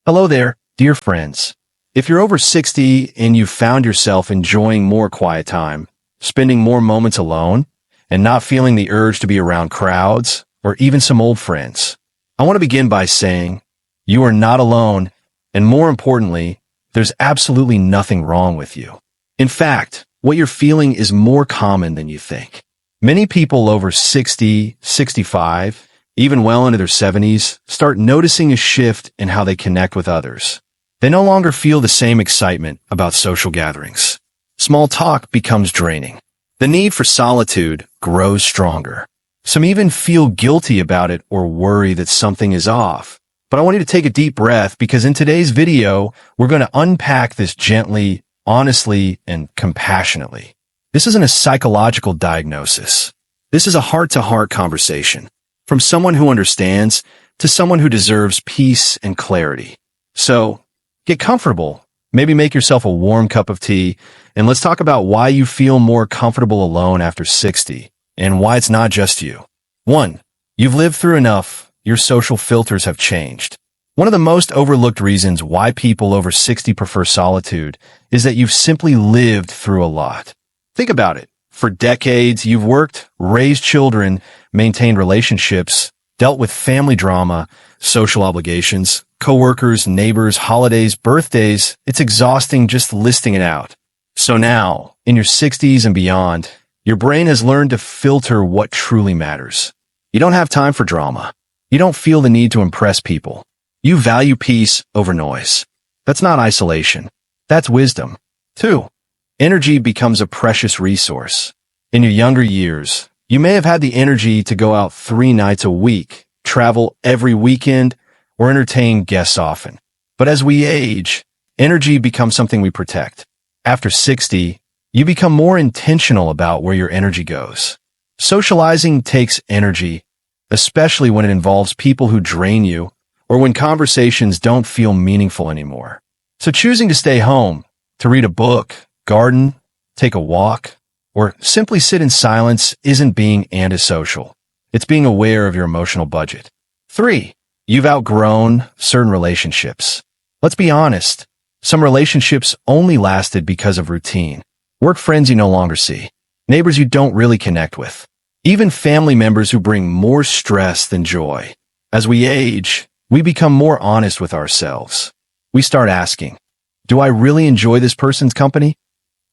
Hello there, dear friends. If you're over 60 and you've found yourself enjoying more quiet time, spending more moments alone, and not feeling the urge to be around crowds or even some old friends, I want to begin by saying you are not alone, and more importantly, there's absolutely nothing wrong with you. In fact, what you're feeling is more common than you think. Many people over 60, 65, even well into their 70s, start noticing a shift in how they connect with others. They no longer feel the same excitement about social gatherings. Small talk becomes draining. The need for solitude grows stronger. Some even feel guilty about it or worry that something is off. But I want you to take a deep breath because in today's video, we're going to unpack this gently, honestly, and compassionately. This isn't a psychological diagnosis. This is a heart-to-heart conversation. From someone who understands to someone who deserves peace and clarity. So, get comfortable, maybe make yourself a warm cup of tea, and let's talk about why you feel more comfortable alone after 60, and why it's not just you. 1. You've lived through enough, your social filters have changed. One of the most overlooked reasons why people over 60 prefer solitude is that you've simply lived through a lot. Think about it. For decades, you've worked, raised children, maintained relationships, dealt with family drama, social obligations, coworkers, neighbors, holidays, birthdays. It's exhausting just listing it out. So now, in your 60s and beyond, your brain has learned to filter what truly matters. You don't have time for drama. You don't feel the need to impress people. You value peace over noise. That's not isolation. That's wisdom. 2. Energy becomes a precious resource. In your younger years, you may have had the energy to go out 3 nights a week, travel every weekend, or entertain guests often. But as we age, energy becomes something we protect. After 60, you become more intentional about where your energy goes. Socializing takes energy, especially when it involves people who drain you or when conversations don't feel meaningful anymore. So choosing to stay home, to read a book, garden, take a walk, or simply sit in silence isn't being antisocial. It's being aware of your emotional budget. 3. You've outgrown certain relationships. Let's be honest. Some relationships only lasted because of routine. Work friends you no longer see. Neighbors you don't really connect with. Even family members who bring more stress than joy. As we age, we become more honest with ourselves. We start asking, do I really enjoy this person's company?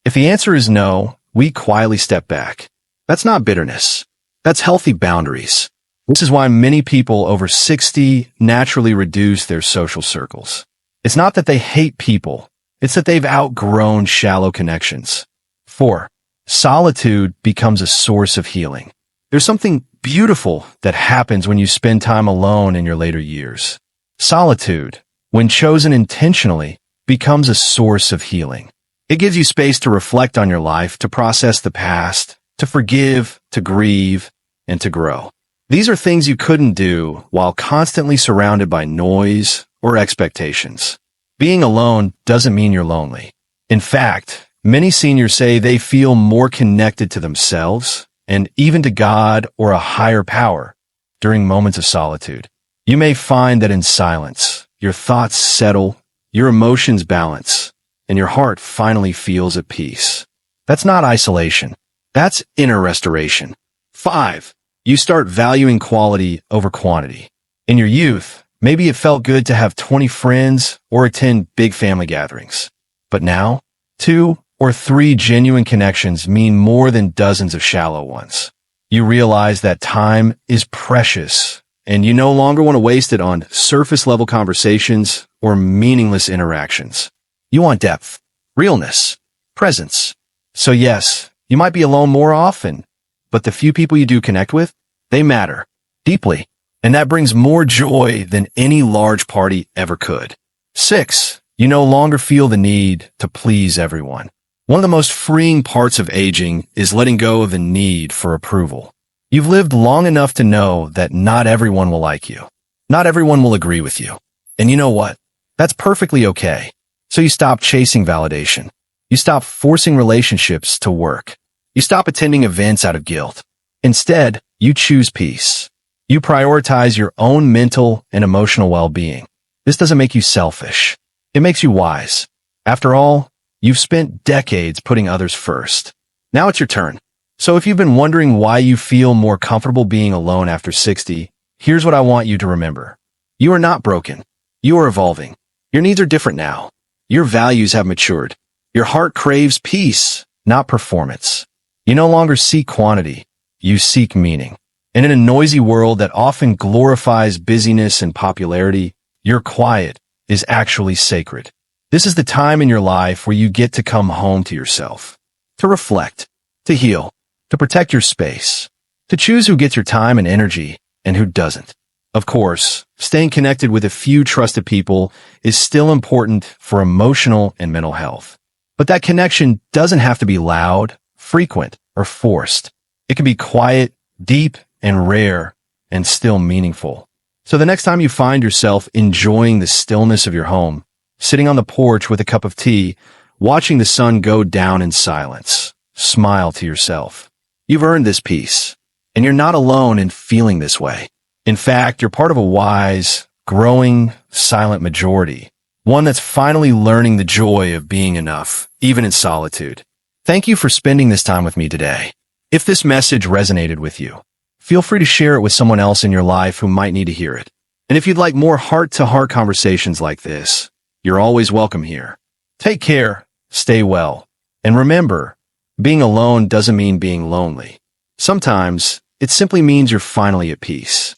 If the answer is no, we quietly step back. That's not bitterness. That's healthy boundaries. This is why many people over 60 naturally reduce their social circles. It's not that they hate people. It's that they've outgrown shallow connections. 4. Solitude becomes a source of healing. There's something beautiful that happens when you spend time alone in your later years. Solitude, when chosen intentionally, becomes a source of healing. It gives you space to reflect on your life, to process the past, to forgive, to grieve, and to grow. These are things you couldn't do while constantly surrounded by noise or expectations. Being alone doesn't mean you're lonely. In fact, many seniors say they feel more connected to themselves and even to God or a higher power during moments of solitude. You may find that in silence, your thoughts settle, your emotions balance, and your heart finally feels at peace. That's not isolation. That's inner restoration. 5. You start valuing quality over quantity. In your youth, maybe it felt good to have 20 friends or attend big family gatherings. But now, 2 or 3 genuine connections mean more than dozens of shallow ones. You realize that time is precious, and you no longer want to waste it on surface-level conversations or meaningless interactions. You want depth, realness, presence. So yes, you might be alone more often, but the few people you do connect with, they matter deeply, and that brings more joy than any large party ever could. 6. You no longer feel the need to please everyone. One of the most freeing parts of aging is letting go of the need for approval. You've lived long enough to know that not everyone will like you. Not everyone will agree with you. And you know what? That's perfectly okay. So you stop chasing validation. You stop forcing relationships to work. You stop attending events out of guilt. Instead, you choose peace. You prioritize your own mental and emotional well-being. This doesn't make you selfish. It makes you wise. After all, you've spent decades putting others first. Now it's your turn. So if you've been wondering why you feel more comfortable being alone after 60, here's what I want you to remember. You are not broken. You are evolving. Your needs are different now. Your values have matured. Your heart craves peace, not performance. You no longer seek quantity. You seek meaning. And in a noisy world that often glorifies busyness and popularity, your quiet is actually sacred. This is the time in your life where you get to come home to yourself, to reflect, to heal, to protect your space, to choose who gets your time and energy and who doesn't. Of course, staying connected with a few trusted people is still important for emotional and mental health. But that connection doesn't have to be loud, frequent, or forced. It can be quiet, deep, and rare, and still meaningful. So the next time you find yourself enjoying the stillness of your home, sitting on the porch with a cup of tea, watching the sun go down in silence, smile to yourself. You've earned this peace, and you're not alone in feeling this way. In fact, you're part of a wise, growing, silent majority, one that's finally learning the joy of being enough, even in solitude. Thank you for spending this time with me today. If this message resonated with you, feel free to share it with someone else in your life who might need to hear it. And if you'd like more heart-to-heart conversations like this, you're always welcome here. Take care, stay well, and remember, being alone doesn't mean being lonely. Sometimes, it simply means you're finally at peace.